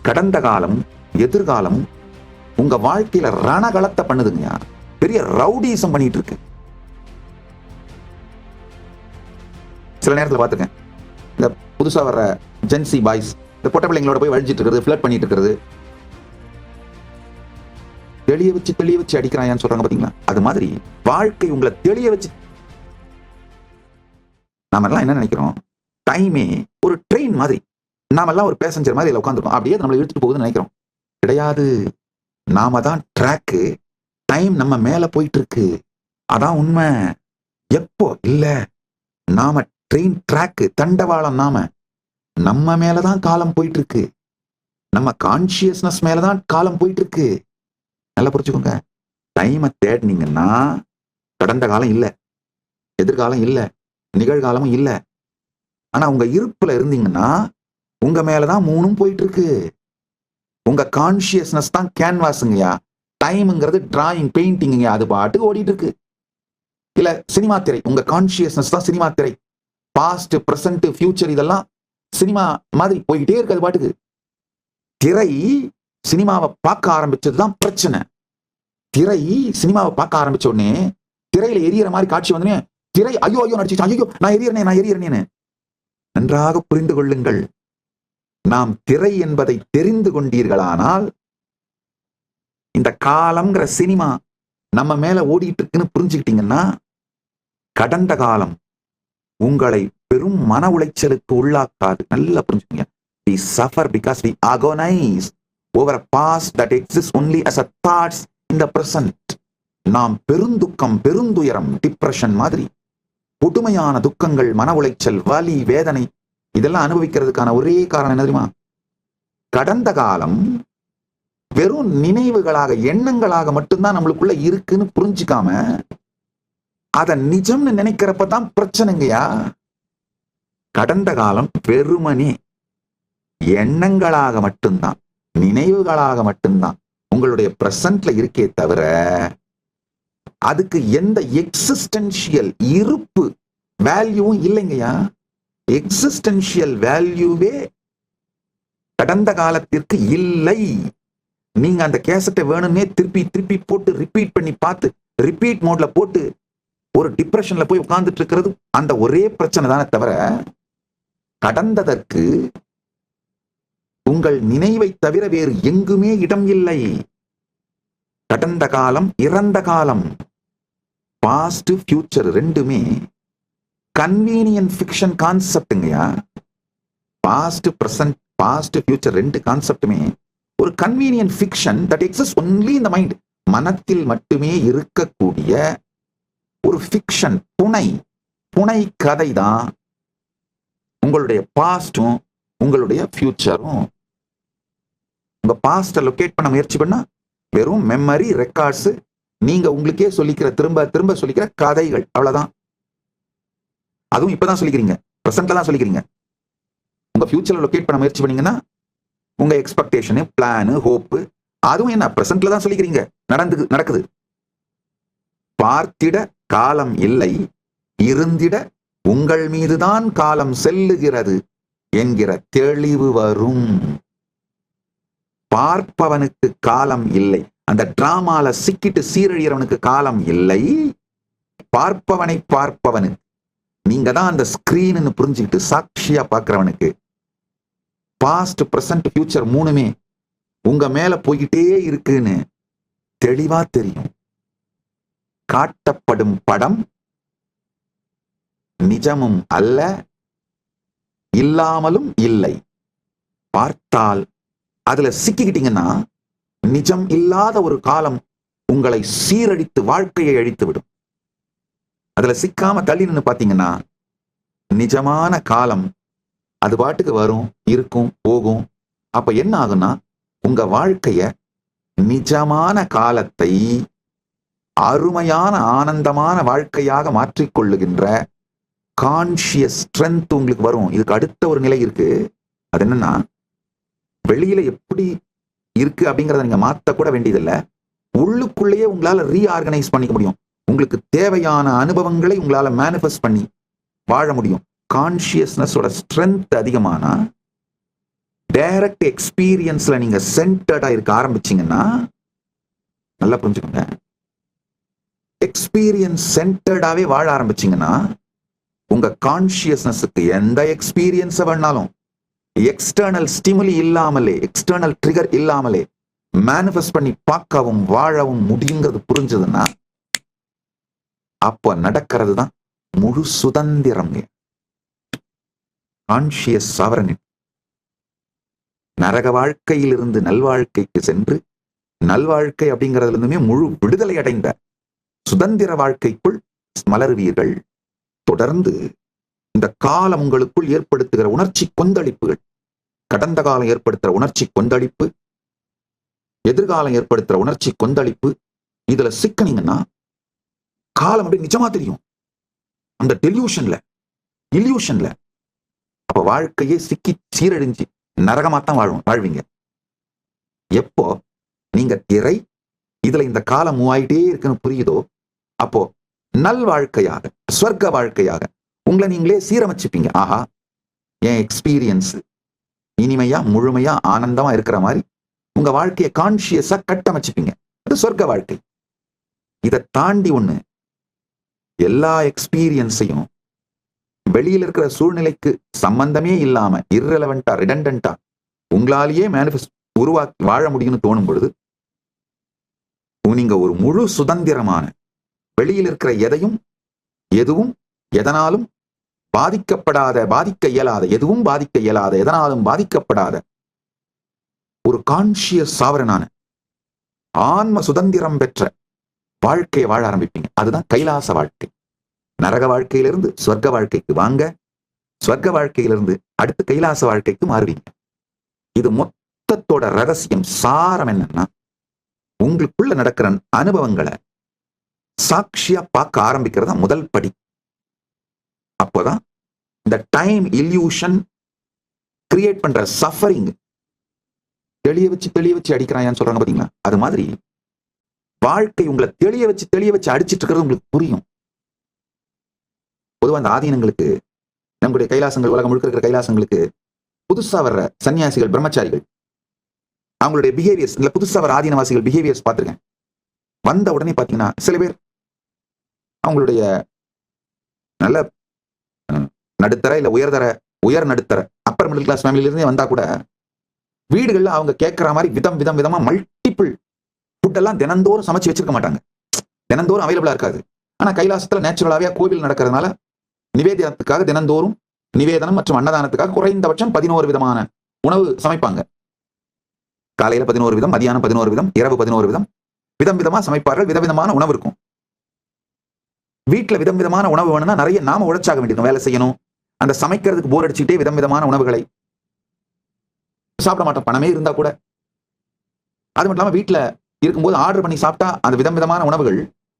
கடந்த காலம் எதிர்காலம் உங்க வாழ்க்கையில ரணகளத்தை பண்ணுதுங்க. பெரிய ரவுடிசம் பண்ணிட்டு இருக்கு. சில நேரத்தில் பார்த்துக்கேன், இந்த புதுசா வர்ற ஜென்சி பாய்ஸ் இந்த பொட்ட பிள்ளைங்களோட போய் வழிச்சிட்டு இருக்கிறது, ஃபிளர்ட் பண்ணிட்டு இருக்கிறது, தெளிய வச்சு அடிக்கிறாயான்னு சொல்றாங்க பாத்தீங்களா? அது மாதிரி வாழ்க்கை உங்களை தெளிய வச்சு. நாம எல்லாம் என்ன நினைக்கிறோம், டைமே ஒரு ட்ரெயின் மாதிரி, நாம எல்லாம் ஒரு பேசஞ்சர் மாதிரி உட்காந்துருக்கோம், அப்படியே நம்மளை இழுத்துட்டு போகுதுன்னு நினைக்கிறோம். கிடையாது, நாம தான் ட்ராக்கு, டைம் நம்ம மேல போயிட்டு இருக்கு. அதான் உண்மை. எப்போ இல்ல, நாம ட்ரெயின் ட்ராக்கு, தண்டவாளம், நம்ம மேலதான் காலம் போயிட்டு இருக்கு. நம்ம கான்சியஸ்னஸ் மேலதான் காலம் போயிட்டு இருக்கு. நல்லா புரிச்சுக்கோங்க. டைமை தேடினீங்கன்னா கடந்த காலம் இல்ல, எதிர்காலம் இல்ல, நிகழ்காலமும் இல்ல. ஆனா உங்க இருப்புல இருந்தீங்கன்னா உங்க மேலதான் மூணும் போயிட்டு இருக்கு. உங்க கான்சியஸ்னஸ் தான் கேன்வாஸுங்கயா. டைம்ங்கிறது டிராயிங், பெயிண்டிங்க, அது பாட்டுக்கு ஓடிட்டு இருக்கு. இல்ல சினிமா திரை, உங்க கான்சியஸ்னஸ் தான் சினிமா திரை. பாஸ்ட், பிரசன்ட், ஃபியூச்சர் இதெல்லாம் சினிமா மாதிரி போய்கிட்டே இருக்கு. அது பாட்டுக்கு திரை சினிமாவை பார்க்க ஆரம்பிச்சதுதான் பிரச்சனை. திரை சினிமாவை பார்க்க ஆரம்பிச்ச உடனே திரையில எரியற மாதிரி காட்சி வந்து திரை ஐயோ நடிச்சு, ஐயோ நான் எரியறேனே. நன்றாக புரிந்து கொள்ளுங்கள். நாம் திரை என்பதை தெரிந்து கொண்டீர்களானால் இந்த காலம்ங்கிற சினிமா நம்ம மேல ஓடிட்டு இருக்குன்னு புரிஞ்சுக்கிட்டீங்கன்னா கடந்த காலம் உங்களை பெரும் மன உளைச்சலுக்கு உள்ளாக்காது. நல்லா புரிஞ்சுக்கங்க. We suffer because we agonize over a past that exists only as a thoughts in the present. நாம் பெருந்துக்கம், பெருந்துயரம், டிப்ரெஷன் மாதிரி கொடுமையான துக்கங்கள், மன உளைச்சல், வலி, வேதனை இதெல்லாம் அனுபவிக்கிறதுக்கான ஒரே காரணம் என்ன தெரியுமா? கடந்த காலம் வெறும் நினைவுகளாக, எண்ணங்களாக மட்டும்தான் நம்மளுக்குள்ள இருக்குன்னு புரிஞ்சுக்காம அத நிஜம்னு நினைக்கிறப்பதான் பிரச்சனைங்கயா. கடந்த காலம் வெறுமனே எண்ணங்களாக மட்டும்தான், நினைவுகளாக மட்டும்தான் உங்களுடைய பிரசன்ட்ல இருக்கே தவிர அதுக்கு எந்த எக்ஸிஸ்டென்ஷியல் இருப்பு வேல்யூவும் இல்லைங்கயா. எக்ஸிஸ்டென்ஷியல் வேல்யூவே கடந்த காலத்திற்கு இல்லை. நீங்க அந்த கேசட்டை வேணும்னே திருப்பி போட்டு ரிப்பீட் பண்ணி பார்த்து, ரிப்பீட் மோட்ல போட்டு ஒரு டிப்ரெஷன்ல போய் உட்கார்ந்துட்டு இருக்கிறது அந்த ஒரே பிரச்சனை தானே தவிர கடந்ததற்கு உங்கள் நினைவை தவிர வேறு எங்குமே இடம் இல்லை. கடந்த காலம், இறந்த காலம், பாஸ்ட், ஃபியூச்சர் ரெண்டுமே கன்வீனியன்ட் ஃபிக்ஷன் கான்செப்டுங்கயா. பாஸ்ட், பிரசன்ட், பாஸ்ட், ஃபியூச்சர் ரெண்டு கான்செப்டுமே ஒரு convenient fiction that exist only in the mind. மனத்தில் மட்டுமே இருக்கக்கூடிய ஒரு ஃபிக்ஷன், புனை கதை தான் உங்களுடைய பாஸ்டும் உங்களுடைய ஃபியூச்சரும். உங்க பாஸ்ட லொகேட் பண்ண முயற்சி பண்ணா வெறும் மெமரி ரெக்கார்ட்ஸ், நீங்க உங்களுக்கே சொல்லிக்கிற திரும்ப சொல்லிக்கிற கதைகள், அவ்வளவுதான். அதுவும் இப்பதான் சொல்லிக்கிறீங்க, பிரசன்ட்ல தான் சொல்லிக்கிறீங்க. உங்க ஃபியூச்சர்ல லொகேட் பண்ண முயற்சி பண்ணீங்கன்னா உங்க எக்ஸ்பெக்டேஷன், பிளான், ஹோப் அதுவும் என்ன பிரசன்ட்ல தான் சொல்லிக்கிறீங்க, நடக்குது. பார்த்திட காலம் இல்லை, இருந்திட உங்கள் மீதுதான் காலம் செல்லுகிறது என்கிற தெளிவு வரும். பார்ப்பவனுக்கு காலம் இல்லை, அந்த டிராமால சிக்கிட்டு சீரழியறவனுக்கு காலம் இல்லை. பார்ப்பவனுக்கு நீங்க தான் அந்த ஸ்கிரீன் புரிஞ்சுக்கிட்டு சாட்சியா பார்க்கிறவனுக்கு பாஸ்ட், பிரசன்ட், ஃபியூச்சர் மூணுமே உங்க மேல போய்கிட்டே இருக்குன்னு தெளிவா தெரியும். காட்டப்படும் படம் நிஜமும் அல்ல, இல்லாமலும் இல்லை. பார்த்தால் அதுல சிக்கிக்கிட்டீங்கன்னா நிஜம் இல்லாத ஒரு காலம் உங்களை சீரழித்து வாழ்க்கையை அழித்து விடும். அதுல சிக்காம தள்ளி நின்று பாத்தீங்கன்னா நிஜமான காலம் அது பாட்டுக்கு வரும், இருக்கும், போகும். அப்ப என்ன ஆகும்னா உங்க வாழ்க்கைய, நிஜமான காலத்தை அருமையான ஆனந்தமான வாழ்க்கையாக மாற்றிக்கொள்ளுகின்ற கான்சியஸ் ஸ்ட்ரென்த் உங்களுக்கு வரும். இதுக்கு அடுத்த ஒரு நிலை இருக்கு. அது என்னன்னா, வெளியில எப்படி இருக்கு அப்படிங்கிறத நீங்க மாத்த கூட வேண்டியதில்லை. உள்ளுக்குள்ளேயே உங்களால ரீஆர்கனைஸ் பண்ணிக்க முடியும். உங்களுக்கு தேவையான அனுபவங்களை உங்களால மேனிஃபெஸ்ட் பண்ணி வாழ முடியும். கான்சியஸ்னஸோட ஸ்ட்ரென்த் அதிகமானா டைரக்ட் எக்ஸ்பீரியன்ஸ்ல நீங்க சென்டர்டா இருக்க ஆரம்பிச்சீங்கன்னா, நல்லா புரிஞ்சுக்கோங்க, எக்ஸ்பீரியன்ஸ் சென்டர்டாவே வாழ ஆரம்பிச்சீங்கன்னா, உங்க கான்சியஸ்னஸுக்கு எந்த எக்ஸ்பீரியன்ஸ் வேணாலும் எக்ஸ்டர்னல் ஸ்டிமுலி இல்லாமலே, எக்ஸ்டர்னல் ட்ரிகர் இல்லாமலே மேனிஃபெஸ்ட் பண்ணி பார்க்கவும் வாழவும் முடியுங்கிறது புரிஞ்சதுன்னா, அப்ப நடக்கிறது தான் முழு சுதந்திரம். Conscious sovereignty. நரக வாழ்க்கையிலிருந்து நல்வாழ்க்கைக்கு சென்று, நல்வாழ்க்கை அப்படிங்கிறதுல இருந்துமே முழு விடுதலை அடைந்த சுதந்திர வாழ்க்கைக்குள் மலருவீர்கள். தொடர்ந்து இந்த காலம் உங்களுக்குள் ஏற்படுத்துகிற உணர்ச்சி கொந்தளிப்புகள், கடந்த காலம் ஏற்படுத்துற உணர்ச்சி கொந்தளிப்பு, எதிர்காலம் ஏற்படுத்துற உணர்ச்சி கொந்தளிப்பு, இதுல சிக்கனீங்கன்னா காலம் அப்படி நிஜமா தெரியும். அந்த டெலியூஷன்ல, இல்யூஷன்ல அப்ப வாழ்க்கையே சிக்கி சீரழிஞ்சு நரகமாத்தான் வாழ்வீங்க. எப்போ நீங்க திரை இதுல இந்த காலம் மூவாயிட்டே இருக்குன்னு புரியுதோ, அப்போ நல் வாழ்க்கையாக, ஸ்வர்க்க வாழ்க்கையாக உங்களை நீங்களே சீரமைச்சுப்பீங்க. ஆஹா, என் எக்ஸ்பீரியன்ஸ் இனிமையா முழுமையா ஆனந்தமா இருக்கிற மாதிரி உங்க வாழ்க்கையை கான்சியஸா கட்டமைச்சுப்பீங்க. அது சொர்க்க வாழ்க்கை. இதை தாண்டி ஒண்ணு, எல்லா எக்ஸ்பீரியன்ஸையும் வெளியில இருக்கிற சூழ்நிலைக்கு சம்பந்தமே இல்லாம இர்ரெலவெண்டா, ரிடண்டன்டா உங்களாலேயே மேனிஃபெஸ்ட் உருவாக்கி வாழ முடியும்னு தோணும் பொழுது, நீங்க ஒரு முழு சுதந்திரமான, வெளியில் இருக்கிற எதையும் எதுவும் எதனாலும் பாதிக்கப்படாத, பாதிக்க இயலாத, எதுவும் பாதிக்க இயலாத, எதனாலும் பாதிக்கப்படாத ஒரு கான்சியஸ் சாவரனான ஆன்ம சுதந்திரம் பெற்ற வாழ்க்கையை வாழ ஆரம்பிப்பீங்க. அதுதான் கைலாச வாழ்க்கை. நரக வாழ்க்கையிலிருந்து சொர்க்க வாழ்க்கைக்கு வாங்க, சொர்க்க வாழ்க்கையிலிருந்து அடுத்து கைலாச வாழ்க்கைக்கு மாறுவீங்க. இது மொத்தத்தோட ரகசியம், சாரம் என்னன்னா, உங்களுக்குள்ள நடக்கிற அனுபவங்களை சாட்சியா பார்க்க ஆரம்பிக்கிறதா முதல் படி. அப்போதான் இந்த டைம் இல்யூஷன் கிரியேட் பண்ற சஃபரிங் தெளிய வச்சு அடிக்கிறான்னு சொல்றாங்க பாத்தீங்களா, அது மாதிரி வாழ்க்கை உங்களை தெளிய வச்சு அடிச்சிட்டு இருக்கிறது உங்களுக்கு புரியும். பொதுவாக அந்த ஆதீனங்களுக்கு, நம்முடைய கைலாசங்கள், உலகம் முழுக்க இருக்கிற கைலாசங்களுக்கு புதுசா வர்ற சன்னியாசிகள், பிரம்மச்சாரிகள், அவங்களுடைய பிஹேவியர்ஸ், இல்ல புதுசா வர ஆதீனவாசிகள் பிஹேவியர்ஸ் பார்த்திருக்கேன். வந்த உடனே பாத்தீங்கன்னா சில பேர் அவங்களுடைய நல்ல நடுத்தர இல்ல உயர் நடுத்தர அப்பர் மிடில் கிளாஸ் ஃபேமிலில இருந்தே வந்தா கூட, வீடுகள்ல அவங்க கேட்கிற மாதிரி விதமா மல்டிபிள் ஃபுட் எல்லாம் தினந்தோறும் சமைச்சு வச்சிருக்க மாட்டாங்க. தினந்தோறும் அவைலபிளா இருக்காது. ஆனா கைலாசத்துல நேச்சுரலாவே கோவில் நடக்கிறதுனால நிவேதனத்துக்காக தினந்தோறும் நிவேதனம் மற்றும் அன்னதானத்துக்காக குறைந்தபட்சம் 11 விதமான உணவு சமைப்பாங்க. காலையில 11 விதம், மதியானம் 11 விதம், இரவு 11 விதம், விதமா சமைப்பார்கள். விதவிதமான உணவு இருக்கும். வீட்டுல விதமான உணவு வேணும்னா நிறைய நாம உழைச்சாக வேண்டியிருக்கும், வேலை செய்யணும். அந்த சமைக்கிறதுக்கு போர் அடிச்சுட்டே விதமான உணவுகளை சாப்பிட மாட்டோம், பணமே இருந்தா கூட. அது மட்டும் இல்லாம வீட்டுல இருக்கும்போது ஆர்டர் பண்ணி சாப்பிட்டா அந்த விதமான உணவுகள்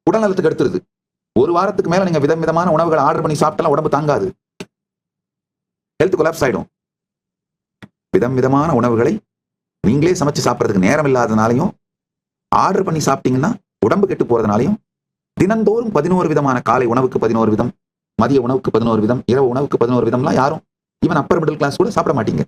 உடல் நலத்துக்கு எடுத்துருது. ஒரு வாரத்துக்கு மேல நீங்க விதமான உணவுகளை ஆர்டர் பண்ணி சாப்பிட்டாலும் உடம்பு தாங்காது, ஹெல்த் கொலாப்ஸ் ஆயிடும். விதமான உணவுகளை நீங்களே சமைச்சு சாப்பிட்றதுக்கு நேரம் இல்லாதனாலையும், ஆர்டர் பண்ணி சாப்பிட்டீங்கன்னா உடம்பு கெட்டு போறதுனாலையும், தினந்தோறும் 11 விதமான காலை உணவுக்கு 11 விதம், மதிய உணவுக்கு 11 விதம், இரவு உணவுக்கு 11 விதம்லாம் யாரும் ஈவன் அப்பர் மிடில் கிளாஸ் கூட சாப்பிட மாட்டீங்க.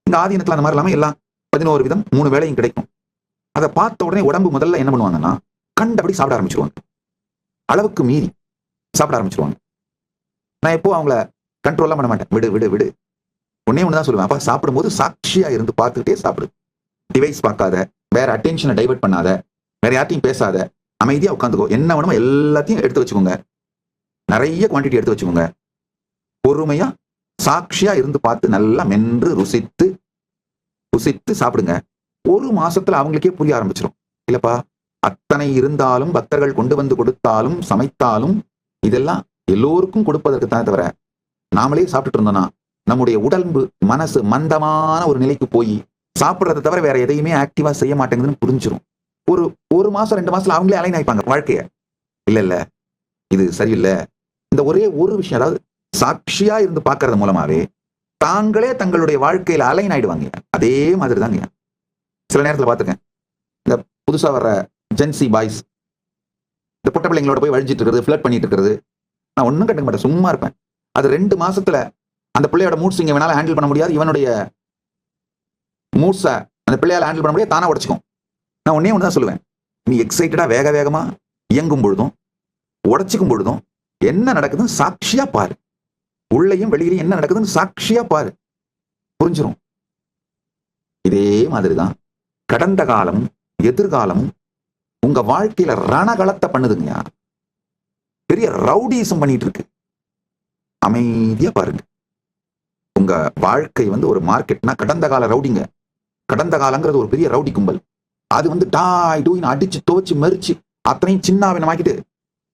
இந்த ஆதீனத்துல அந்த மாதிரி இல்லாம எல்லாம் 11 விதம் 3 வேளையும் கிடைக்கும். அதை பார்த்த உடனே உடம்பு முதல்ல என்ன பண்ணுவாங்கன்னா, கண்டபடி சாப்பிட ஆரம்பிச்சிருவாங்க. அளவுக்கு மீறி சாப்பிட ஆரம்பிச்சிருவாங்க. நான் எப்போ அவங்கள கண்ட்ரோல்லாம் பண்ண மாட்டேன். விடு ஒன்னே ஒண்ணுதான் சொல்லுவேன், அப்பா சாப்பிடும்போது சாட்சியா இருந்து பார்த்துக்கிட்டே சாப்பிடு. டிவைஸ் பார்க்காத, வேற அட்டென்ஷனை டைவர்ட் பண்ணாத, வேற யார்ட்டையும் பேசாத, அமைதியா உட்காந்துக்கோ. என்ன வேணுமோ எல்லாத்தையும் எடுத்து வச்சுக்கோங்க, நிறைய குவான்டிட்டி எடுத்து வச்சுக்கோங்க. பொறுமையா சாட்சியா இருந்து பார்த்து நல்லா மென்று ருசித்து சாப்பிடுங்க. ஒரு மாசத்துல அவங்களுக்கே புரிய ஆரம்பிச்சிடும். இல்லப்பா, அத்தனை இருந்தாலும், பக்தர்கள் கொண்டு வந்து கொடுத்தாலும், சமைத்தாலும், இதெல்லாம் எல்லோருக்கும் கொடுப்பதற்கு தான் தவிர நாமளே சாப்பிட்டுட்டு இருந்தோம்னா நம்முடைய உடம்பு மனசு மந்தமான ஒரு நிலைக்கு போய் சாப்பிட்றதை தவிர வேற எதையுமே ஆக்டிவா செய்ய மாட்டேங்குதுன்னு புரிஞ்சிடும். ஒரு மாசம் 2 மாசத்துல அவங்களே அலைன் ஆயிப்பாங்க வாழ்க்கைய. இல்ல இது சரியில்லை. இந்த ஒரே ஒரு விஷயம், அதாவது சாட்சியா இருந்து பார்க்கறது மூலமாவே தாங்களே தங்களுடைய வாழ்க்கையில அலைன் ஆயிடுவாங்க. அதே மாதிரி தாங்க சில நேரத்துல பார்த்துக்கேன், இந்த புதுசா வர்ற ஜென்சி பாய்ஸ் இந்த பொட்ட பிள்ளைங்களோட போய் வழிஞ்சிட்டு இருக்கிறது, ஃபிளர்ட் பண்ணிட்டு இருக்கிறது, நான் ஒன்றும் கண்டுக்க மாட்டேன், சும்மா இருப்பேன். அது 2 மாசத்துல அந்த பிள்ளையோட மூட் ஸ்விங்கை வேணாலும் ஹேண்டில் பண்ண முடியாது, இவனுடைய மூசா அந்த பிள்ளையால ஹேண்டில் பண்ண முடியாது, தானா உடைச்சுக்கும். நான் ஒன்னே ஒன்று தான் சொல்லுவேன், நீ எக்ஸைட்டடா வேக வேகமா இயங்கும் பொழுதும் உடைச்சிக்கும் பொழுதும் என்ன நடக்குதுன்னு சாட்சியா பாரு. உள்ளேயும் வெளியிலையும் என்ன நடக்குதுன்னு சாட்சியா பாரு, புரிஞ்சிடும். இதே மாதிரிதான் கடந்த காலமும் எதிர்காலமும் உங்க வாழ்க்கையில ரணகளத்தை பண்ணுதுங்க. பெரிய ரவுடிசம் பண்ணிட்டு இருக்கு. அமைதியா பாருங்க. உங்க வாழ்க்கை ஒரு மார்க்கெட்னா கடந்த கால ரவுடிங்க. கடந்த காலங்கிறது ஒரு பெரிய ரவுடி கும்பல். அது டாய் டூயின் அடிச்சு துவச்சு மறிச்சு அத்தனையும் சின்னாவினமாக்கிட்டு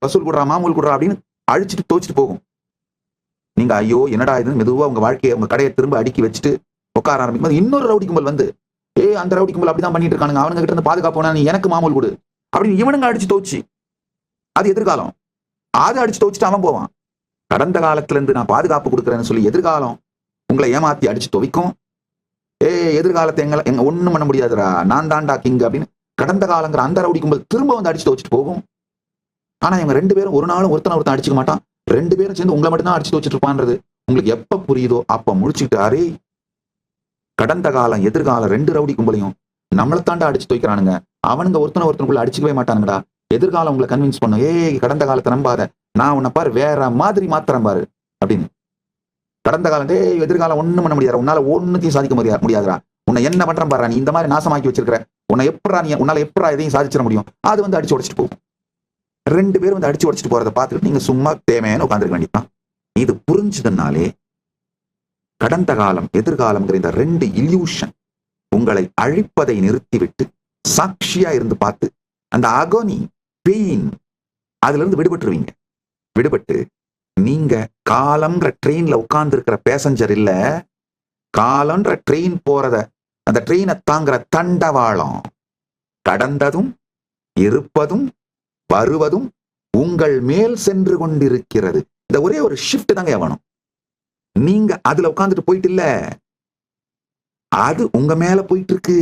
வசூல் குடுறா மாமூல் குடுறா அப்படின்னு அழிச்சிட்டு துவச்சிட்டு போகும். நீங்க ஐயோ என்னடா இதுன்னு மெதுவா உங்க வாழ்க்கையை உங்க கடையை திரும்ப அடுக்கி வச்சுட்டு உட்கார ஆரம்பிக்கும் போது இன்னொரு ரவுடி கும்பல் அந்த ரவுடி கும்பல் அப்படிதான் பண்ணிட்டு இருக்கானுங்க, அவனுங்க கிட்ட இருந்து பாதுகாப்பு நீ எனக்கு மாமூல் கொடு அப்படின்னு இவனுங்க அடிச்சு துவச்சு, அது எதிர்காலம். அது அடிச்சு துவச்சிட்டு அவன் போவான். கடந்த காலத்துல இருந்து நான் பாதுகாப்பு கொடுக்குறேன்னு சொல்லி எதிர்காலம் உங்களை ஏமாத்தி அடிச்சு துவைக்கும். எதிர்காலத்தை எங்க ஒண்ணும் பண்ண முடியாதுடா, நான் தான்டா கிங் அப்படின்னு கடந்த காலங்கிற அந்த ரவுடி கும்பல் திரும்ப அடிச்சு துவச்சிட்டு போகும். ஆனா இவங்க ரெண்டு பேரும் ஒரு நாளும் ஒருத்தன் அடிச்சுக்க மாட்டான். ரெண்டு பேரும் சேர்ந்து உங்களை மட்டும் தான் அடிச்சு துவச்சிட்டு இருப்பான்றது உங்களுக்கு எப்ப புரியுதோ அப்ப முடிச்சுக்கிட்டாரே. கடந்த காலம் எதிர்காலம் ரெண்டு ரவுடி கும்பலையும் நம்மளை தாண்டா அடிச்சு துவைக்கிறானுங்க, அவனுங்க ஒருத்தனுக்குள்ள அடிச்சுக்கவே மாட்டானுங்கடா. எதிர்காலம் உங்களை கன்வின்ஸ் பண்ணும், கடந்த காலத்தை நம்பாத, நான் உன்னை பாரு வேற மாதிரி மாத்திரம் பாரு அப்படின்னு. கடந்த காலம் எதிர்காலம் ஒண்ணும் பண்ண முடியாது, உன்னால ஒன்னுத்தையும் சாதிக்க முடியாதுடா, உன்னை என்ன பண்றேன் பாரு, நீ இந்த மாதிரி நாசமாக்கி வச்சிருக்கிற, உன்னால எப்படா எதையும் சாதிச்சிட முடியும், அது அடிச்சு உடைச்சிட்டு போகும். ரெண்டு பேரும் அடிச்சு உடைச்சிட்டு போறதை பார்த்துட்டு நீங்க சும்மா தேவையான உட்காந்துருக்க வேண்டியதான். இது புரிஞ்சதுனாலே கடந்த காலம் எதிர்காலம்ங்கிற இந்த ரெண்டு இல்யூஷன் உங்களை அழிப்பதை நிறுத்திவிட்டு சாட்சியா இருந்து பார்த்து அந்த அகோனி பெயின் அதுல இருந்து விடுபட்டுருவீங்க. விடுபட்டு நீங்க காலம்ன்ற ட்ரெயின்ல உட்கார்ந்து இருக்கிற பேசஞ்சர் இல்ல, காலம்ன்ற ட்ரெயின் போறத அந்த ட்ரெயினை தாங்குற தண்டவாளம். கடந்ததும் இருப்பதும் வருவதும் உங்கள் மேல் சென்று கொண்டிருக்கிறது. இந்த ஒரே ஒரு ஷிஃப்ட் தாங்க வேணும். நீங்க அதுல உட்கார்ந்துட்டு போயிட்டு இல்ல, அது உங்க மேல போயிட்டு இருக்கு.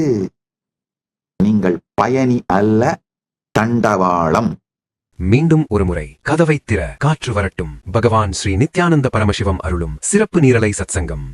நீங்கள் பயணி அல்ல, தண்டவாளம். மீண்டும் ஒருமுறை கதவை திற, காற்று வரட்டும். பகவான் ஸ்ரீ நித்யானந்த பரமசிவம் அருளும் சிறப்பு நீரலை சத்சங்கம்.